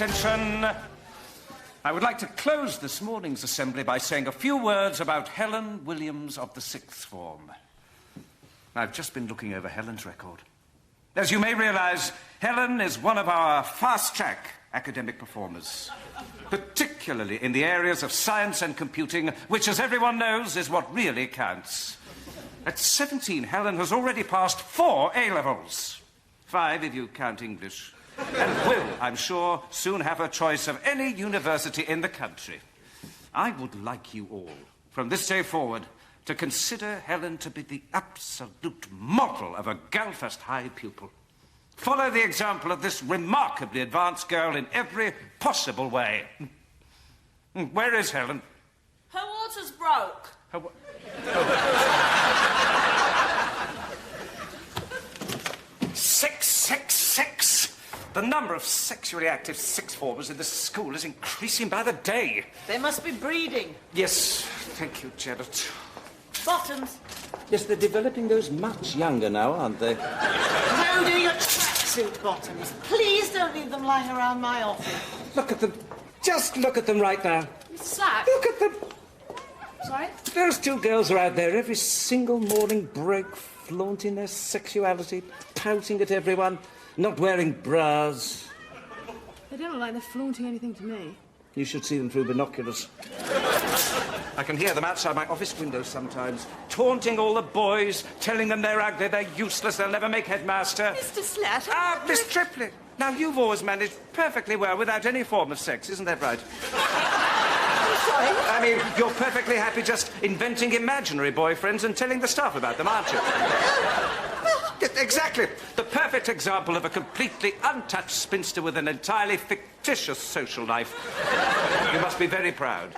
attention. I would like to close this morning's assembly by saying a few words about Helen Williams of the sixth form. I've just been looking over Helen's record. As you may realise, Helen is one of our fast-track academic performers, particularly in the areas of science and computing, which, as everyone knows, is what really counts. At 17, Helen has already passed 4 A-levels. 5 if you count English. And will, I'm sure, soon have her choice of any university in the country. I would like you all, from this day forward, to consider Helen to be the absolute model of a Galfast High pupil. Follow the example of this remarkably advanced girl in every possible way. Where is Helen? Her water's broke. Six. The number of sexually active sixth formers in this school is increasing by the day. They must be breeding. Yes, thank you, Janet. Bottoms. Yes, they're developing those much younger now, aren't they? No, do your tracksuit bottoms. Please don't leave them lying around my office. Look at them. Just look at them right now. Slack. Look at them. Sorry? Those 2 girls are out there every single morning break, flaunting their sexuality, pouting at everyone, not wearing bras. They don't look like they're flaunting anything to me. You should see them through binoculars. I can hear them outside my office windows sometimes, taunting all the boys, telling them they're ugly, they're useless, they'll never make headmaster. Mr. Slatt. Ah, Miss Triplett. Now, you've always managed perfectly well without any form of sex, isn't that right? I'm sorry. I mean, you're perfectly happy just inventing imaginary boyfriends and telling the staff about them, aren't you? Exactly. The perfect example of a completely untouched spinster with an entirely fictitious social life. You must be very proud.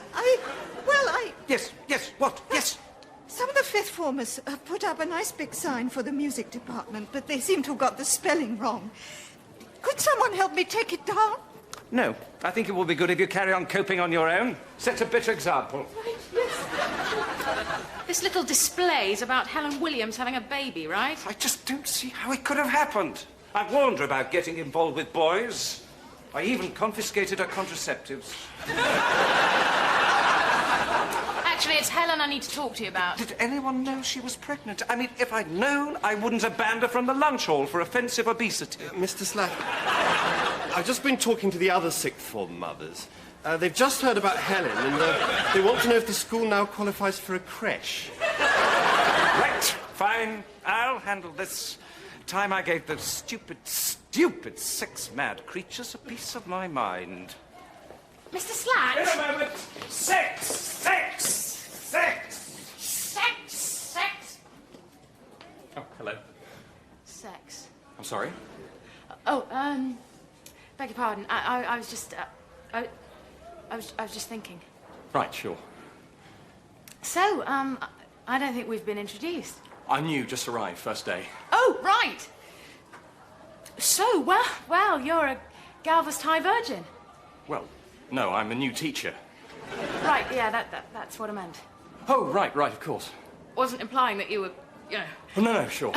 Yes, what? Yes. Some of the fifth formers have put up a nice big sign for the music department, but they seem to have got the spelling wrong. Could someone help me take it down? No, I think it will be good if you carry on coping on your own. Set a better example. Right, yes. This little display is about Helen Williams having a baby, right? I just don't see how it could have happened. I warned her about getting involved with boys. I even confiscated her contraceptives. Actually, it's Helen I need to talk to you about. Did anyone know she was pregnant? I mean, if I'd known, I wouldn't have banned her from the lunch hall for offensive obesity. Mr. Slack, I've just been talking to the other sixth form mothers. They've just heard about Helen, and they want to know if the school now qualifies for a creche. Right, fine. I'll handle this. Time I gave those stupid sex-mad creatures a piece of my mind. Mr. Slack? In a moment. Sex! Oh, hello. Sex. I'm sorry? Oh, beg your pardon. I was just, I was just thinking. Right, sure. So, I don't think we've been introduced. I'm new, just arrived, first day. Oh, right. So, well, you're a Galvest High virgin. Well, no, I'm a new teacher. Right, yeah, that's what I meant. Oh, right, of course. Wasn't implying that you were, you know... Oh, no, sure.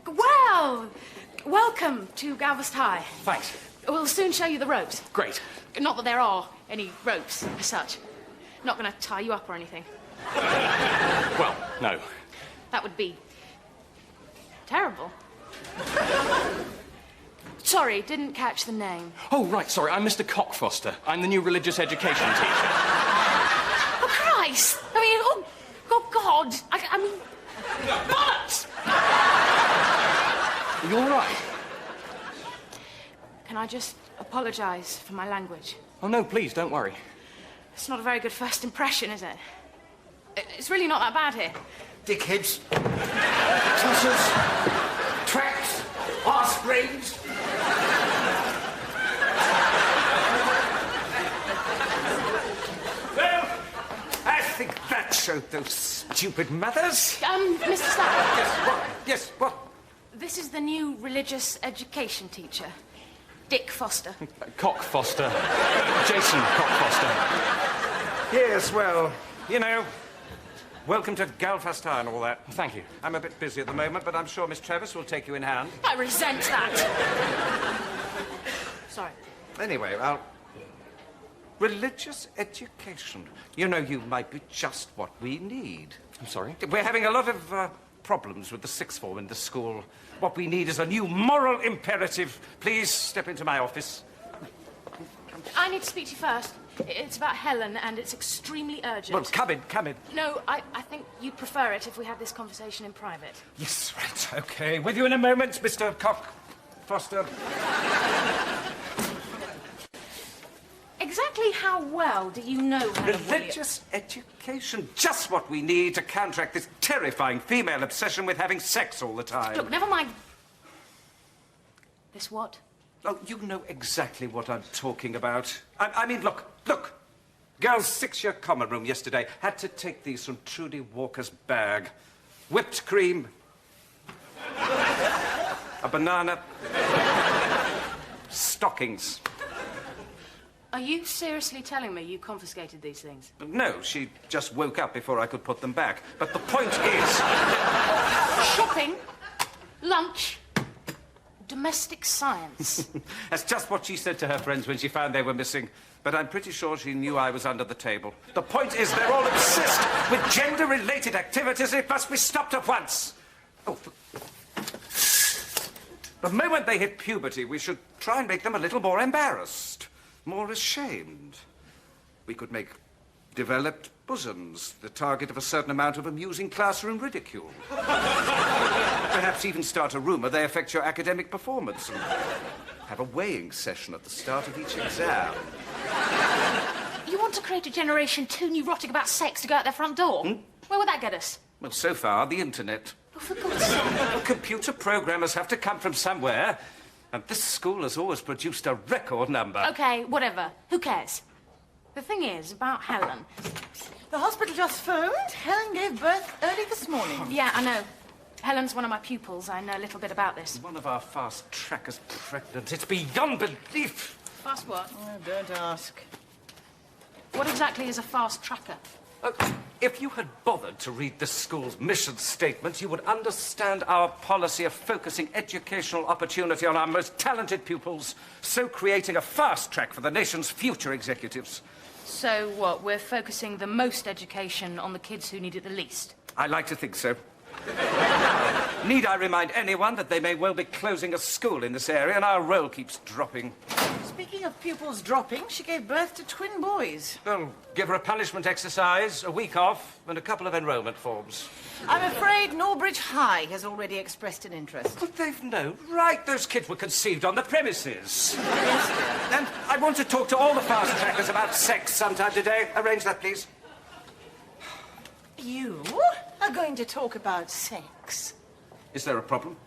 Well, welcome to Galvest High. Thanks. We'll soon show you the ropes. Great. Not that there are any ropes, as such. Not going to tie you up or anything. Well, no. That would be... terrible. Sorry, didn't catch the name. Oh, right, sorry, I'm Mr. Cockfoster. I'm the new religious education teacher. Oh, Christ! I mean, oh God! I mean... bollocks! Are you all right? Can I just apologise for my language? Oh, no, please, don't worry. It's not a very good first impression, is it? It's really not that bad here. Dickheads. Tossers. Tracks. Arse-brains. Well, I think that showed those stupid mothers. Mr. Slack. Yes, what? This is the new religious education teacher, Dick Foster. Cockfoster. Jason Cockfoster. Yes, well, you know, welcome to Galfast High and all that. Thank you. I'm a bit busy at the moment, but I'm sure Miss Travis will take you in hand. I resent that. Sorry. Anyway, religious education. You know, you might be just what we need. I'm sorry? We're having a lot of problems with the sixth form in the school. What we need is a new moral imperative. Please step into my office. I need to speak to you first. It's about Helen, and it's extremely urgent. Well, come in, come in. No, I think you'd prefer it if we had this conversation in private. Yes, right, OK. With you in a moment, Mr. Cockfoster. Exactly how well do you know Helen Religious education. Just what we need to counteract this terrifying female obsession with having sex all the time. Look, never mind. This what? Oh, you know exactly what I'm talking about. I mean, look. Girls' six-year common room yesterday had to take these from Trudy Walker's bag. Whipped cream. A banana. Stockings. Are you seriously telling me you confiscated these things? No, she just woke up before I could put them back. But the point is... Shopping, lunch, domestic science. That's just what she said to her friends when she found they were missing. But I'm pretty sure she knew I was under the table. The point is they're all obsessed with gender-related activities. It must be stopped at once. Oh, the moment they hit puberty, we should try and make them a little more embarrassed. More ashamed. We could make developed bosoms the target of a certain amount of amusing classroom ridicule. Perhaps even start a rumour they affect your academic performance and have a weighing session at the start of each exam. You want to create a generation too neurotic about sex to go out their front door? Where would that get us? Well, so far, the internet. Oh, for God's sake. Well, computer programmers have to come from somewhere. And this school has always produced a record number. OK, whatever. Who cares? The thing is, about Helen... The hospital just phoned. Helen gave birth early this morning. Yeah, I know. Helen's one of my pupils. I know a little bit about this. One of our fast trackers pregnant. It's beyond belief. Fast what? Oh, don't ask. What exactly is a fast tracker? If you had bothered to read the school's mission statement, you would understand our policy of focusing educational opportunity on our most talented pupils, so creating a fast track for the nation's future executives. So what, we're focusing the most education on the kids who need it the least? I like to think so. Need I remind anyone that they may well be closing a school in this area and our roll keeps dropping? Speaking of pupils dropping, she gave birth to twin boys. Well, give her a punishment exercise, a week off, and a couple of enrolment forms. I'm afraid Norbridge High has already expressed an interest. But they've no right. Those kids were conceived on the premises. Yes, dear. And I want to talk to all the fast trackers about sex sometime today. Arrange that, please. You are going to talk about sex? Is there a problem?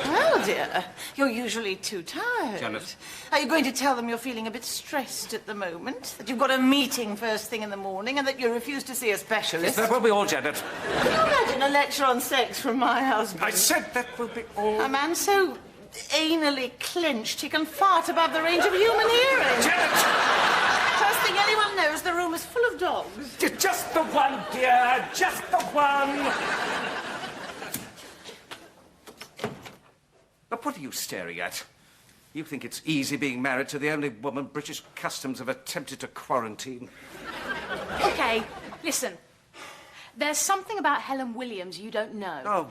Well, dear, you're usually too tired. Janet. Are you going to tell them you're feeling a bit stressed at the moment? That you've got a meeting first thing in the morning and that you refuse to see a specialist? That will be all, Janet. Can you imagine a lecture on sex from my husband? I said that will be all. A man so anally clenched he can fart above the range of human hearing. Janet! First thing anyone knows, the room is full of dogs. Just the one, dear. Just the one. But what are you staring at? You think it's easy being married to the only woman British customs have attempted to quarantine? OK, listen. There's something about Helen Williams you don't know. Oh,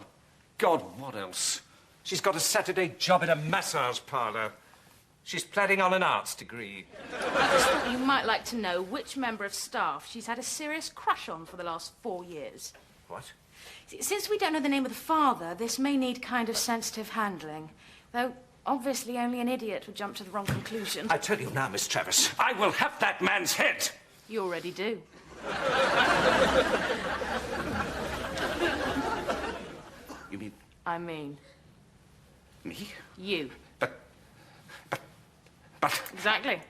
God, what else? She's got a Saturday job in a massage parlour. She's planning on an arts degree. I just thought you might like to know which member of staff she's had a serious crush on for the last 4 years. What? Since we don't know the name of the father, this may need kind of sensitive handling. Though, obviously, only an idiot would jump to the wrong conclusion. I tell you now, Miss Travis, I will have that man's head. You already do. You mean I mean, me? you. But Exactly.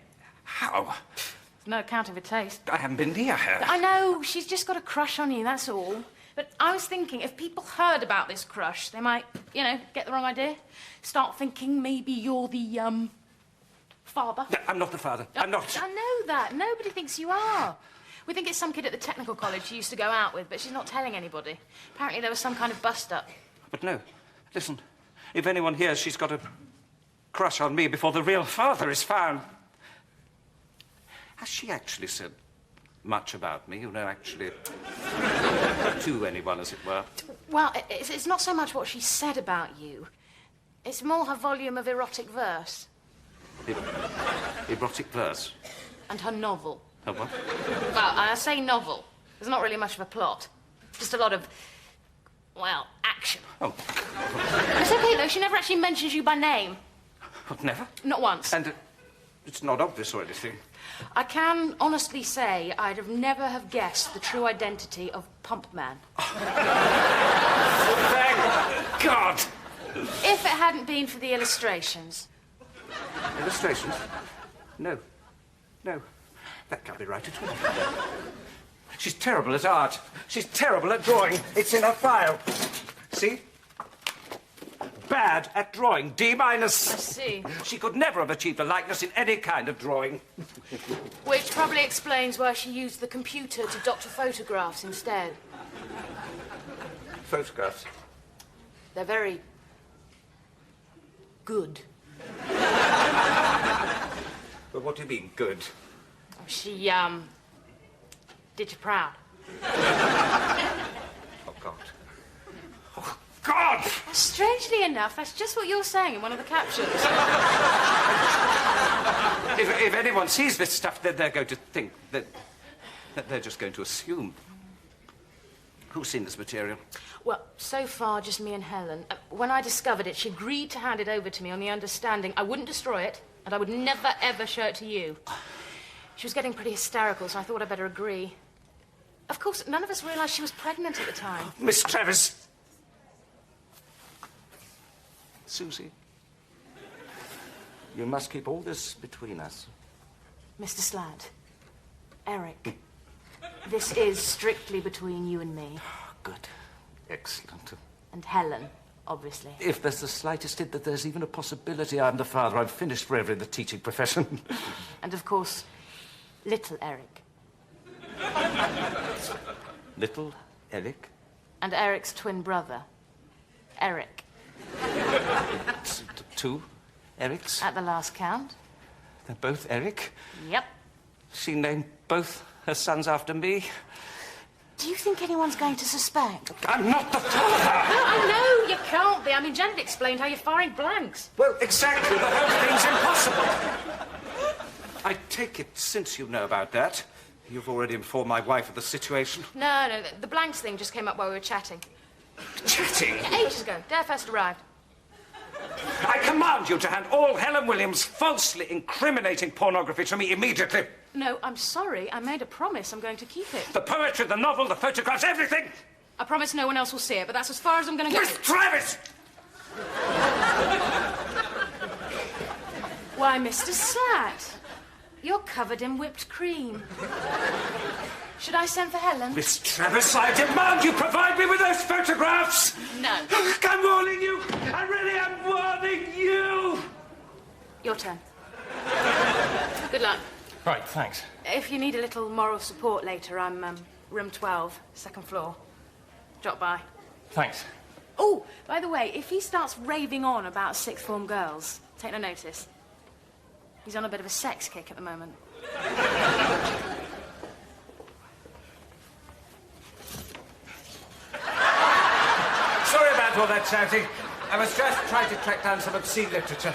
how? There's no accounting for taste. I haven't been near her. I know, she's just got a crush on you, that's all. But I was thinking, if people heard about this crush, they might, you know, get the wrong idea. Start thinking maybe you're the, father. No, I'm not the father. I'm not. I know that. Nobody thinks you are. We think it's some kid at the technical college she used to go out with, but she's not telling anybody. Apparently there was some kind of bust-up. But no. Listen, if anyone hears she's got a crush on me before the real father is found. Has she actually said much about me, you know, actually, to anyone, as it were? Well, it's not so much what she said about you. It's more her volume of erotic verse. Erotic verse? And her novel. Her what? Well, I say novel. There's not really much of a plot. Just a lot of, well, action. Oh. It's okay, though. She never actually mentions you by name. What, never? Not once. And it's not obvious or anything. I can honestly say I'd have never have guessed the true identity of Pump Man. Thank God! If it hadn't been for the illustrations. Illustrations? No. No. That can't be right at all. She's terrible at art. She's terrible at drawing. It's in her file. See? Bad at drawing. D-. I see. She could never have achieved a likeness in any kind of drawing. Which probably explains why she used the computer to doctor photographs instead. Photographs? They're very good. Well, what do you mean, good? She, did you proud. Oh, God. Oh, God! Strangely enough, that's just what you're saying in one of the captions. If anyone sees this stuff, then they're going to think that they're just going to assume. Who's seen this material? Well, so far, just me and Helen. When I discovered it, she agreed to hand it over to me on the understanding I wouldn't destroy it, and I would never, ever show it to you. She was getting pretty hysterical, so I thought I'd better agree. Of course, none of us realised she was pregnant at the time. Miss Travis. Suzy. You must keep all this between us. Mr. Slatt, Eric, this is strictly between you and me. Good. Excellent. And Helen, obviously. If there's the slightest hint that there's even a possibility I'm the father, I'm finished forever in the teaching profession. And, of course, little Eric. Little Eric? And Eric's twin brother, Eric. Two Erics? At the last count. They're both Eric? Yep. She named both her sons after me. Do you think anyone's going to suspect? I'm not the father! No, I know you can't be. I mean, Janet explained how you're firing blanks. Well, exactly. The whole thing's impossible. I take it, since you know about that, you've already informed my wife of the situation. No, the blanks thing just came up while we were chatting. Chatting? Ages ago. Day I first arrived. I command you to hand all Helen Williams' falsely incriminating pornography to me immediately. No, I'm sorry. I made a promise. I'm going to keep it. The poetry, the novel, the photographs, everything! I promise no one else will see it, but that's as far as I'm going to go. Miss Travis! Why, Mr. Slatt, you're covered in whipped cream. Should I send for Helen? Miss Travis, I demand you provide me with those photographs! No. I'm warning you! I really am warning you! Your turn. Good luck. Right, thanks. If you need a little moral support later, I'm room 12, second floor. Drop by. Thanks. Oh, by the way, if he starts raving on about sixth form girls, take no notice. He's on a bit of a sex kick at the moment. Sorry about all that shouting. I was just trying to track down some obscene literature.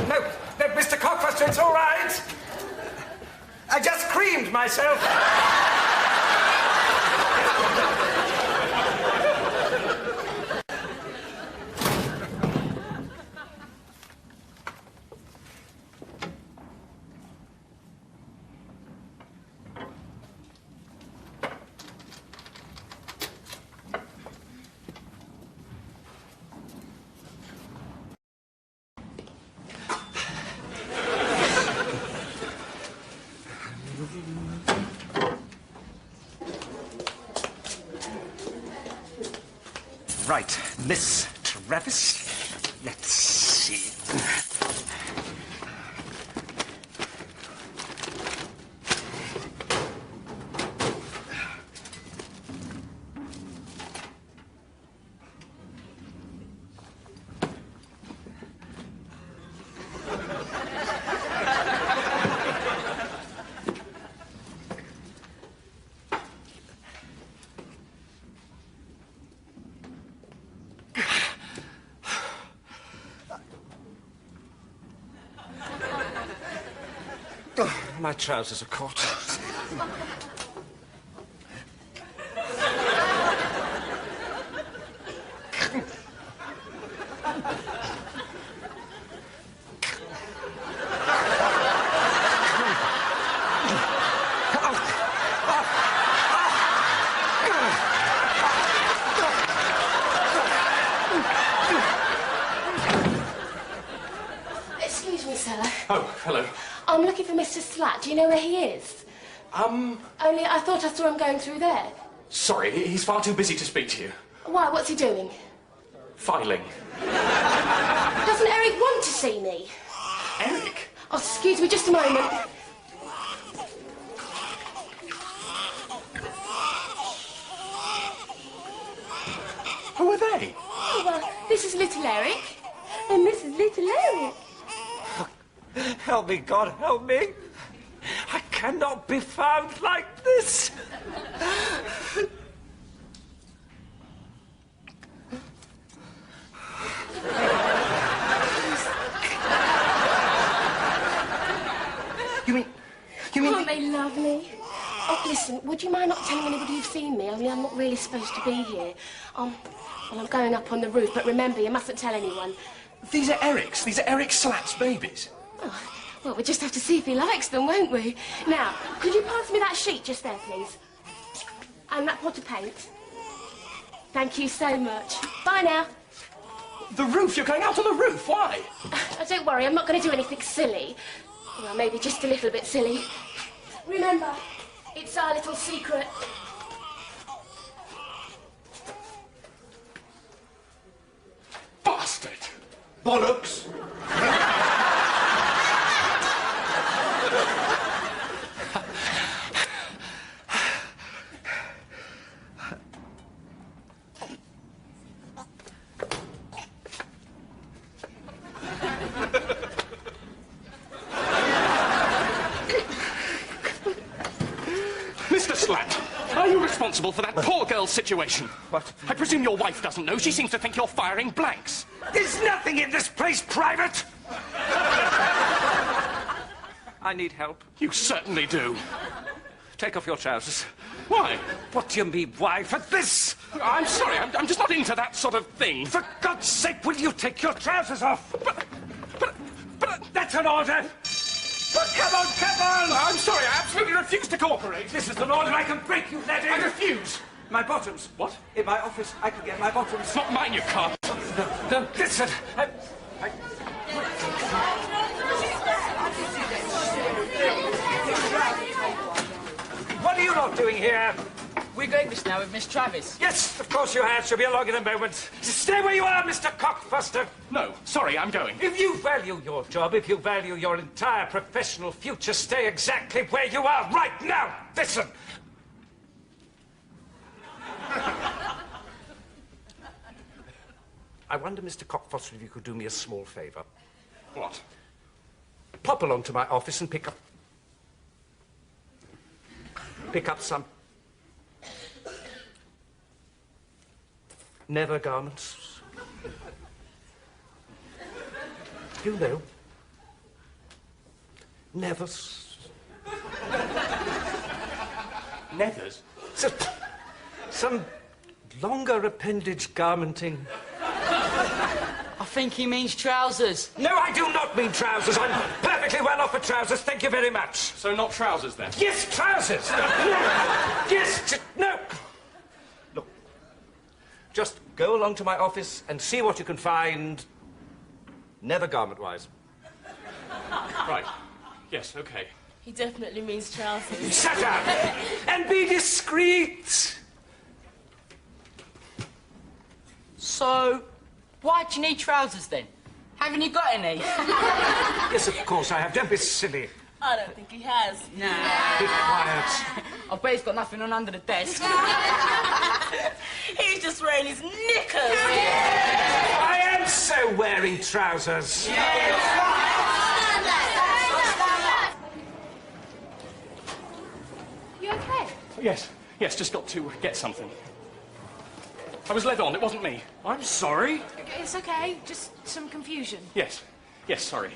No, Mr. Cockfoster, it's all right. I just creamed myself. Right, Miss Travis. Let's see. My trousers are caught. Excuse me, sir. Oh, hello. I'm looking for Mr. Slat. Do you know where he is? Only I thought I saw him going through there. Sorry, he's far too busy to speak to you. Why? What's he doing? Filing. Doesn't Eric want to see me? Eric? Oh, excuse me, just a moment. Who are they? Oh, well, this is little Eric. And this is little Eric. Help me, God, help me. I cannot be found like this. You mean... Aren't they lovely? Oh, listen, would you mind not telling anybody you've seen me? Only I'm not really supposed to be here. Well, I'm going up on the roof, but remember, you mustn't tell anyone. These are Eric's. These are Eric Slat's babies. Oh, well, we'll just have to see if he likes them, won't we? Now, could you pass me that sheet just there, please? And that pot of paint. Thank you so much. Bye now. The roof? You're going out on the roof? Why? Oh, don't worry, I'm not going to do anything silly. Well, maybe just a little bit silly. Remember, it's our little secret. Bastard! Bollocks! Mr. Slat, are you responsible for that poor girl's situation? What? I presume your wife doesn't know. She seems to think you're firing blanks. There's nothing in this place private. I need help. You certainly do. Take off your trousers. Why? What do you mean, why? For this! I'm sorry, I'm just not into that sort of thing. For God's sake, will you take your trousers off? But that's an order! But come on, come on! I'm sorry, I absolutely refuse to cooperate. This is an order. I can break you, laddie. I refuse. My bottoms. What? In my office, I can get my bottoms. It's not mine, you can't. No, listen. What are you not doing here? We're going this now with Miss Travis. Yes, of course you have. She'll be along in a moment. Stay where you are, Mr. Cockfoster. No, sorry, I'm going. If you value your job, if you value your entire professional future, stay exactly where you are right now. Listen. I wonder, Mr. Cockfoster, if you could do me a small favour. What? Pop along to my office and pick up some nether garments. You know, nevers. Nethers? Some longer appendage garmenting. I think he means trousers. No, I do not mean trousers. I'm perfectly well off for trousers. Thank you very much. So not trousers, then? Yes, trousers. No. Yes, no. Look, just go along to my office and see what you can find, nether garment-wise. Right. Yes, okay. He definitely means trousers. Shut up and be discreet. So, why do you need trousers then? Haven't you got any? Yes, of course I have. Don't be silly. I don't think he has. Nah. Be quiet. I bet he's got nothing on under the desk. He's just wearing his knickers. I am so wearing trousers. You okay? Yes, just got to get something. I was led on, it wasn't me. I'm sorry. It's okay, just some confusion. Yes, sorry.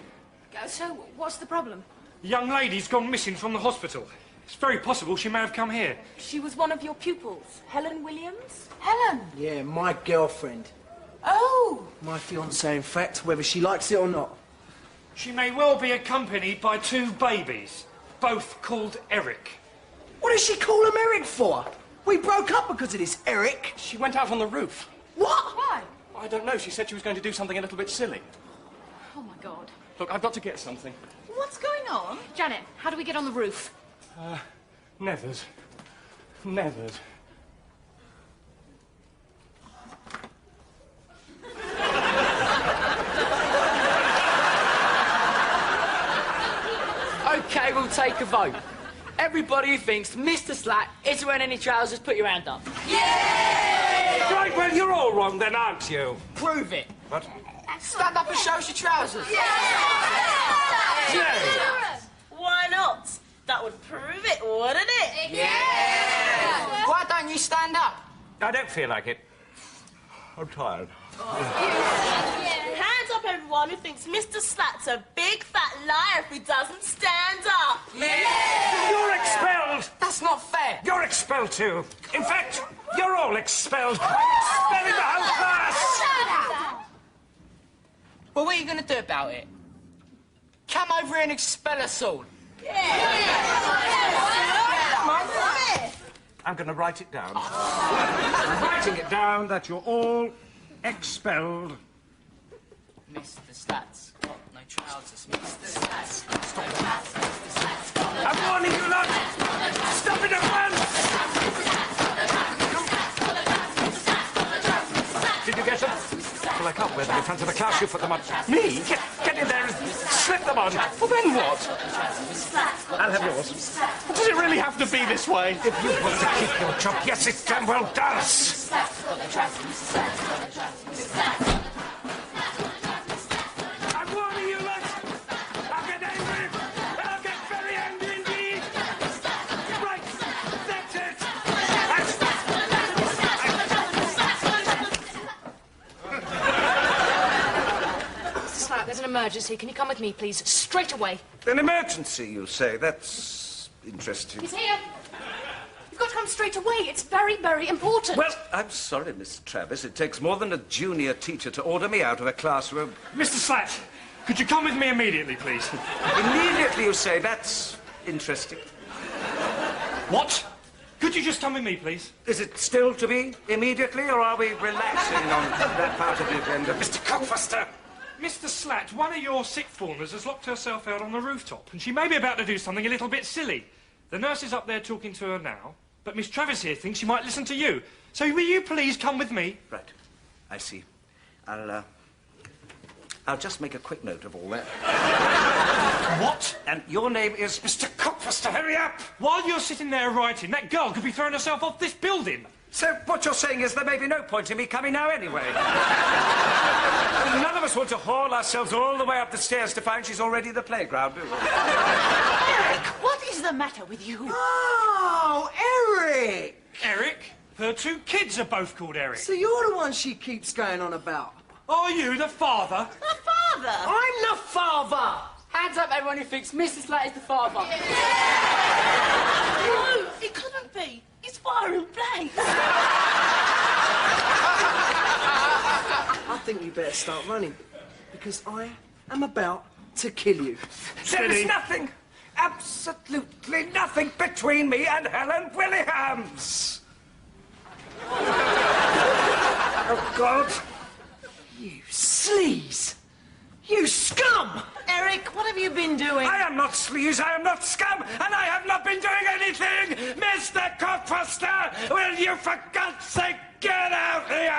So, what's the problem? The young lady's gone missing from the hospital. It's very possible she may have come here. She was one of your pupils, Helen Williams? Helen! Yeah, my girlfriend. Oh! My fiancée, in fact, whether she likes it or not. She may well be accompanied by 2 babies, both called Eric. What does she call him Eric for? We broke up because of this, Eric. She went out on the roof. What? Why? I don't know. She said she was going to do something a little bit silly. Oh, my God. Look, I've got to get something. What's going on? Janet, how do we get on the roof? Nethered. Nethered. OK, we'll take a vote. Everybody who thinks Mr. Slat isn't wearing any trousers, put your hand up. Right, well, you're all wrong then, aren't you? Prove it. What? Stand up and show us your trousers. Why not? That would prove it, wouldn't it? Yeah! Why don't you stand up? I don't feel like it. I'm tired. Hands up, everyone who thinks Mr. Slat's a big fat liar if he doesn't stand up. You're expelled! That's not fair. You're expelled too. In fact, you're all expelled. Expelling the whole class! Well, what are you going to do about it? Come over here and expel us all. I'm going to write it down. I'm writing it down that you're all expelled. Mr. Slat's got no trousers. Mr. Slat's I'm warning you lot! Stop it at once! Did you get them? Well, I can't wear them in front of the class. You put them on. Me? Get in there and slip them on. Well, then what? I'll have yours. Does it really have to be this way? If you want to keep your job, yes, it damn well does. I'm warning you lot! I'll get angry! I'll get very angry indeed! Right, that's it! Slat, there's an emergency. Can you come with me, please? Straight away. An emergency, you say? That's interesting. He's here. You've got to come straight away. It's very, very important. Well, I'm sorry, Miss Travis. It takes more than a junior teacher to order me out of a classroom. Mr. Slat, could you come with me immediately, please? Immediately, you say? That's interesting. What? Could you just come with me, please? Is it still to be immediately, or are we relaxing on that part of the agenda? Mr. Cockfoster! Mr. Slat, one of your sixth formers has locked herself out on the rooftop, and she may be about to do something a little bit silly. The nurse is up there talking to her now, but Miss Travis here thinks she might listen to you. So will you please come with me? Right. I see. I'll just make a quick note of all that. What? And your name is Mr. Cockfoster. Hurry up! While you're sitting there writing, that girl could be throwing herself off this building. So what you're saying is there may be no point in me coming now anyway. None of us want to haul ourselves all the way up the stairs to find she's already at the playground, do we? Eric, what is the matter with you? Oh, Eric! Eric? Her 2 kids are both called Eric. So you're the one she keeps going on about. Are you the father? The father? I'm the father! Hands up, everyone who thinks Mr. Slat is the father. No, it couldn't be. He's firing blanks. I think we better start running, because I am about to kill you. There is nothing, absolutely nothing between me and Helen Williams. Oh, God. You sleaze! You scum! Eric, what have you been doing? I am not sleaze, I am not scum, and I have not been doing anything! Mr. Cockfoster, will you, for God's sake, get out here?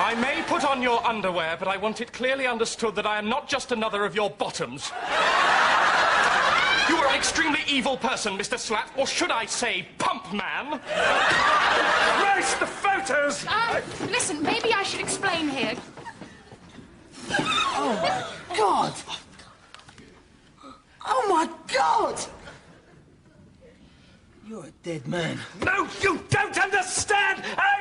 I may put on your underwear, but I want it clearly understood that I am not just another of your bottoms. You are an extremely evil person, Mr. Slat, or should I say, pump man. Christ, the photos! Listen, maybe I should explain here. Oh, my God! Oh, my God! You're a dead man. No, you don't understand! I